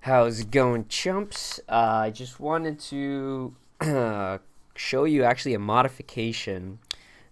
How's it going, chumps? I just wanted to show you actually a modification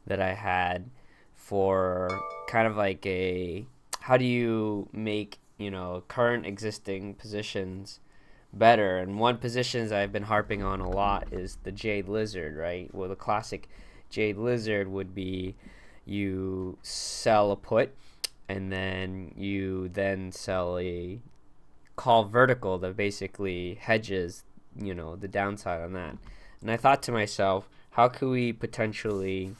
that I had for kind of like a how do you make, current existing positions better. And one positions I've been harping on a lot is the Jade Lizard, right? Well, the classic Jade Lizard would be you sell a put and then you then sell a call vertical that basically hedges, the downside on that. And I thought to myself, how could we potentially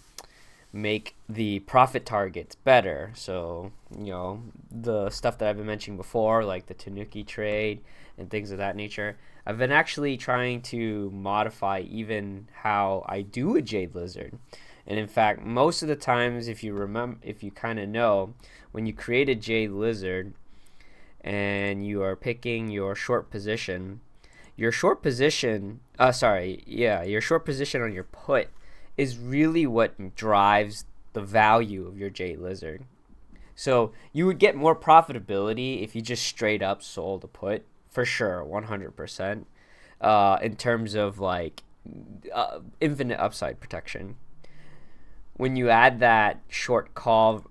make the profit targets better? So, the stuff that I've been mentioning before, like the Tanuki trade and things of that nature. I've been actually trying to modify even how I do a Jade Lizard. And in fact, most of the times, if you kind of know, when you create a Jade Lizard, and you are picking your short position, your short position, your short position on your put is really what drives the value of your Jade Lizard. So you would get more profitability if you just straight up sold a put, for sure, 100%, in terms of like infinite upside protection. When you add that short call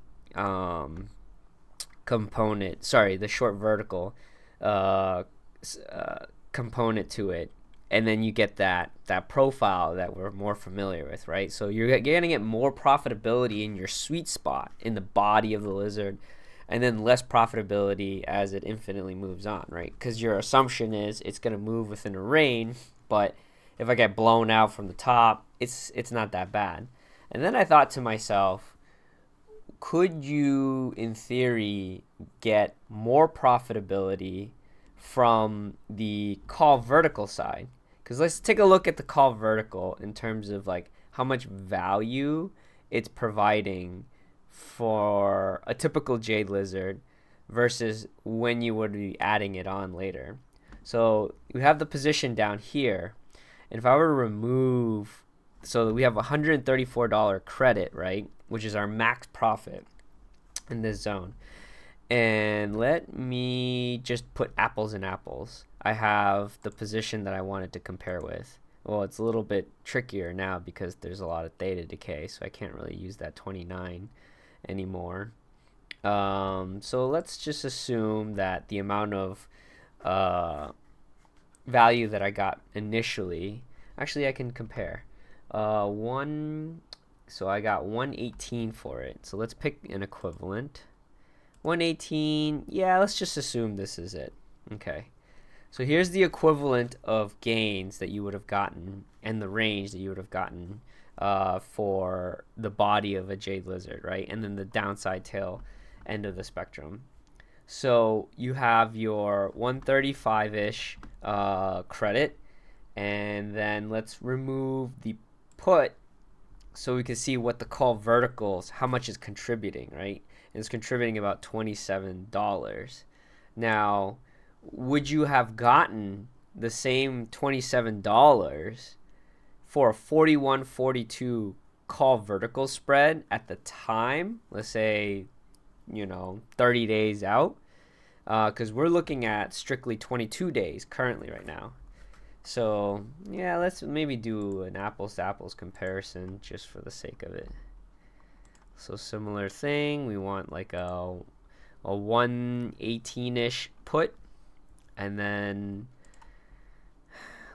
the short vertical uh, component to it, and then you get that profile that we're more familiar with, right? So you're gonna get more profitability in your sweet spot in the body of the lizard, and then less profitability as it infinitely moves on, right? Because your assumption is it's gonna move within a range, but if I get blown out from the top, it's not that bad. And then I thought to myself, could you, in theory, get more profitability from the call vertical side? Because let's take a look at the call vertical in terms of like how much value it's providing for a typical Jade Lizard versus when you would be adding it on later. So you have the position down here, and if I were to remove, so we have $134 credit, right, which is our max profit in this zone. And let me just put apples and apples. I have the position that I wanted to compare with. Well, it's a little bit trickier now because there's a lot of theta decay, so I can't really use that 29 anymore. So let's just assume that the amount of uh, value that I got initially, actually I can compare. One, so I got 118 for it. So let's pick an equivalent. 118, yeah, let's just assume this is it. Okay. So here's the equivalent of gains that you would have gotten and the range that you would have gotten for the body of a Jade Lizard, right? And then the downside tail end of the spectrum. So you have your 135-ish credit, and then let's remove the put so we can see what the call verticals, how much is contributing, right? And it's contributing about $27. Now, would you have gotten the same $27 for a 41-42 call vertical spread at the time? Let's say, 30 days out, because we're looking at strictly 22 days currently right now. So yeah, let's maybe do an apples to apples comparison just for the sake of it. So similar thing, we want like a 118-ish put, and then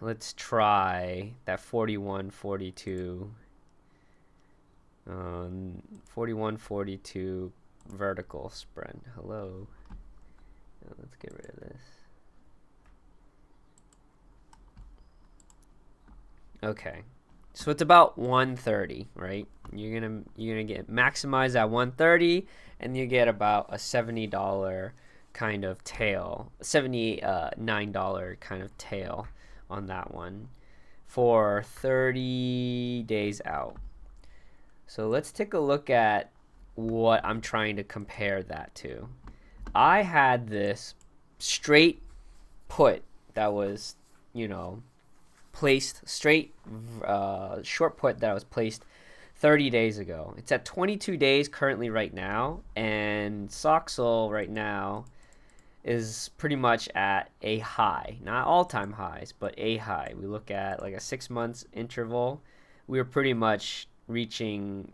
let's try that 41-42 41-42 vertical spread. Hello. Let's get rid of this. Okay, so it's about 130, right? You're gonna get maximize at 130, and you get about a $70 kind of tail, $79 kind of tail on that one for 30 days out. So let's take a look at what I'm trying to compare that to. I had this straight put that was, placed straight short put that was placed 30 days ago. It's at 22 days currently right now, and Soxel right now is pretty much at a high, not all-time highs, but a high. We look at like a 6 months interval, we were pretty much reaching,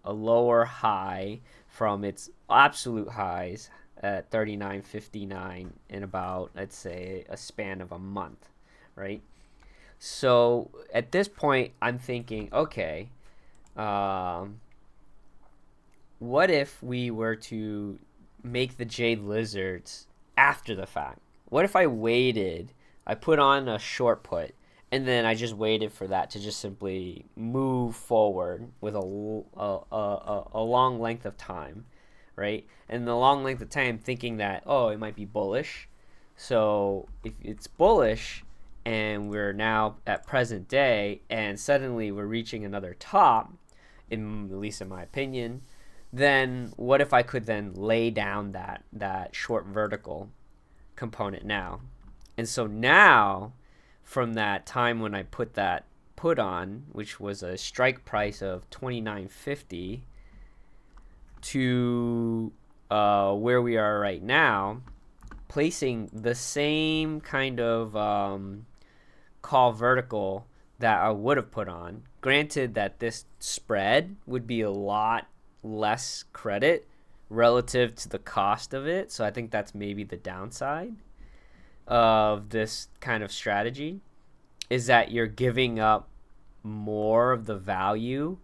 a lower high from its absolute highs at 39.59 in about, let's say, a span of a month, right? So at this point, I'm thinking, okay, um, what if we were to make the Jade Lizards after the fact? What if I waited, I put on a short put, and then I just waited for that to just simply move forward with a long length of time, right? And the long length of time thinking that, oh, it might be bullish. So if it's bullish and we're now at present day and suddenly we're reaching another top, at least in my opinion, then what if I could then lay down that short vertical component now? And so now, from that time when I put that put on, which was a strike price of 29.50, to where we are right now, placing the same kind of call vertical that I would have put on. Granted that this spread would be a lot less credit relative to the cost of it, so I think that's maybe the downside of this kind of strategy, is that you're giving up more of the value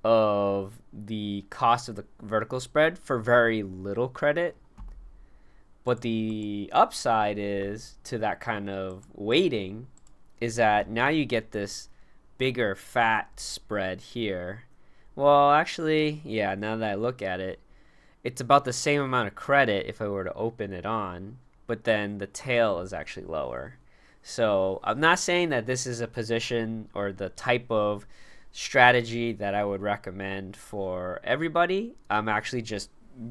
of the cost of the vertical spread for very little credit. But the upside is to that kind of weighting is that now you get this bigger fat spread here. Well, actually, yeah, now that I look at it, it's about the same amount of credit if I were to open it on, but then the tail is actually lower. So I'm not saying that this is a position or the type of strategy that I would recommend for everybody. I'm actually just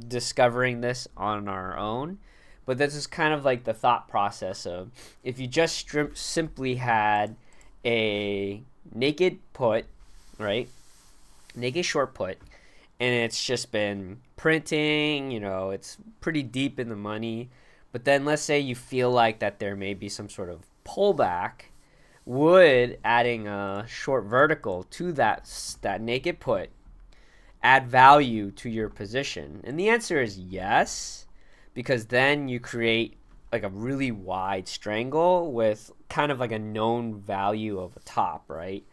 discovering this on our own. But this is kind of like the thought process of, if you just simply had a naked put, right? Naked short put, and it's just been printing, it's pretty deep in the money. But then let's say you feel like that there may be some sort of pullback, would adding a short vertical to that naked put add value to your position? And the answer is yes, because then you create like a really wide strangle with kind of like a known value of a top, right?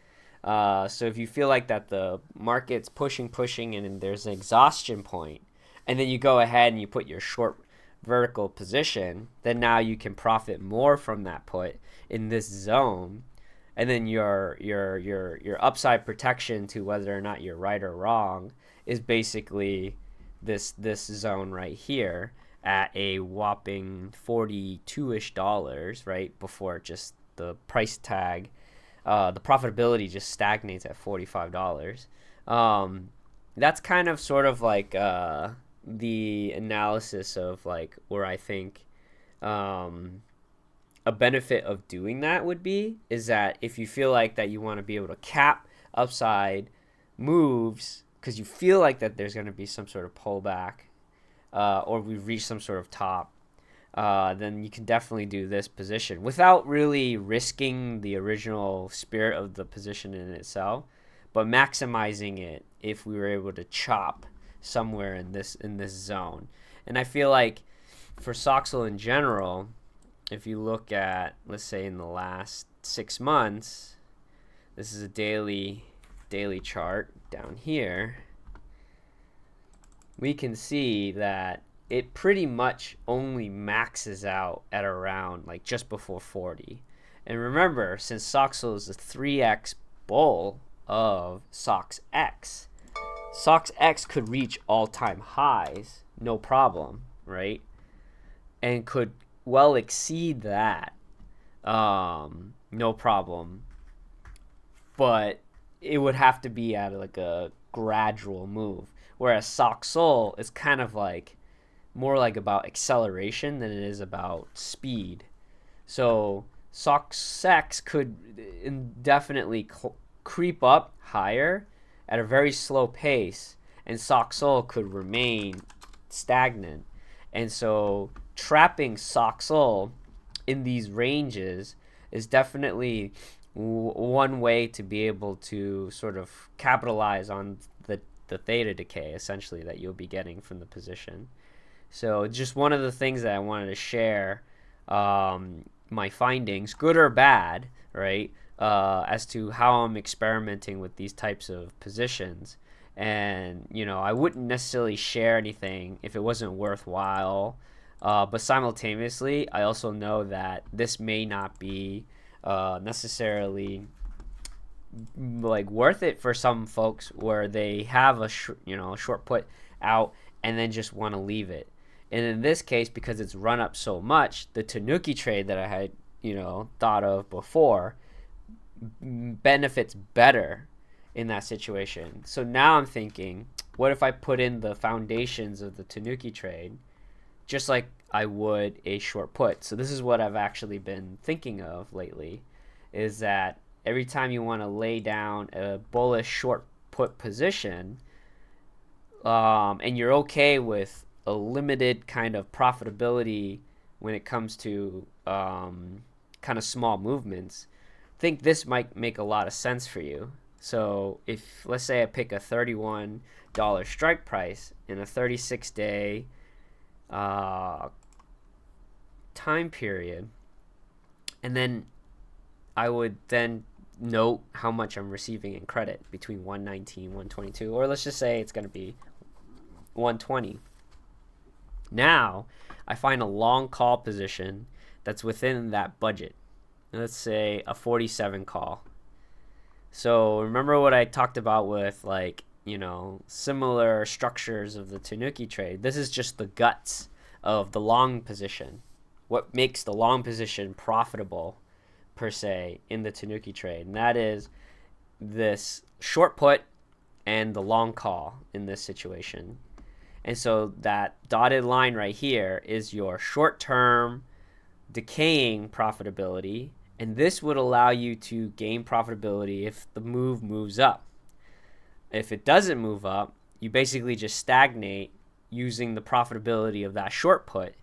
So if you feel like that the market's pushing, and there's an exhaustion point, and then you go ahead and you put your short vertical position, then now you can profit more from that put in this zone, and then your upside protection to whether or not you're right or wrong is basically this zone right here at a whopping $42-ish, right? Before just the price tag, the profitability just stagnates at $45. That's kind of sort of like the analysis of like where I think a benefit of doing that would be, is that if you feel like that you want to be able to cap upside moves because you feel like that there's going to be some sort of pullback, or we've reached some sort of top, then you can definitely do this position without really risking the original spirit of the position in itself, but maximizing it if we were able to chop somewhere in this zone. And I feel like for Soxel in general, if you look at, let's say, in the last 6 months, this is a daily chart down here, we can see that it pretty much only maxes out at around like just before 40. And remember, since Soxel is the 3x bull of SOXX, SOXX could reach all-time highs, no problem, right? And could well exceed that, no problem. But it would have to be at like a gradual move. Whereas Soxel is kind of like more like about acceleration than it is about speed. So SOXX could indefinitely creep up higher at a very slow pace, and Soxel could remain stagnant. And so trapping Soxol in these ranges is definitely one way to be able to sort of capitalize on the theta decay essentially that you'll be getting from the position. So just one of the things that I wanted to share, my findings, good or bad, right, as to how I'm experimenting with these types of positions. And, I wouldn't necessarily share anything if it wasn't worthwhile. But simultaneously, I also know that this may not be necessarily like worth it for some folks where they have a short put out and then just want to leave it. And in this case, because it's run up so much, the Tanuki trade that I had thought of before benefits better in that situation. So now I'm thinking, what if I put in the foundations of the Tanuki trade just like I would a short put? So this is what I've actually been thinking of lately, is that every time you want to lay down a bullish short put position, and you're okay with a limited kind of profitability when it comes to kind of small movements, I think this might make a lot of sense for you. So if, let's say I pick a $31 strike price in a 36-day time period, and then I would then note how much I'm receiving in credit between 119, 122, or let's just say it's going to be 120. Now I find a long call position that's within that budget. Let's say a 47 call. So remember what I talked about with similar structures of the Tanuki trade. This is just the guts of the long position. What makes the long position profitable per se in the Tanuki trade, and that is this short put and the long call in this situation. And so that dotted line right here is your short-term decaying profitability, and this would allow you to gain profitability if the move moves up. If it doesn't move up, you basically just stagnate using the profitability of that short put.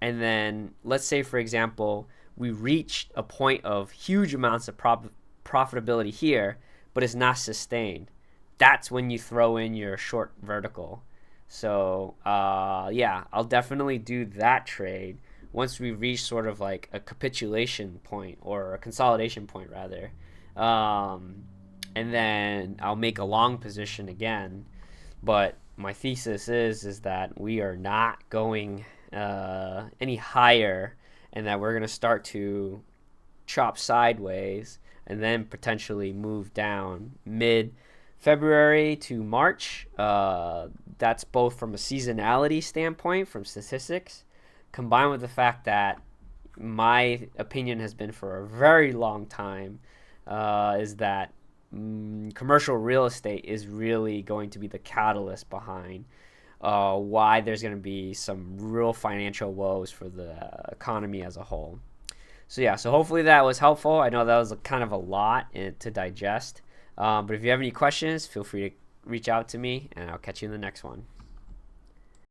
And then let's say, for example, we reached a point of huge amounts of profitability here, but it's not sustained. That's when you throw in your short vertical. So yeah, I'll definitely do that trade once we reach sort of like a capitulation point, or a consolidation point rather. And then I'll make a long position again. But my thesis is that we are not going any higher, and that we're going to start to chop sideways and then potentially move down mid-February to March. That's both from a seasonality standpoint, from statistics, combined with the fact that my opinion has been for a very long time, is that commercial real estate is really going to be the catalyst behind why there's going to be some real financial woes for the economy as a whole. So yeah, so hopefully that was helpful. I know that was kind of a lot to digest, but if you have any questions, feel free to reach out to me, and I'll catch you in the next one.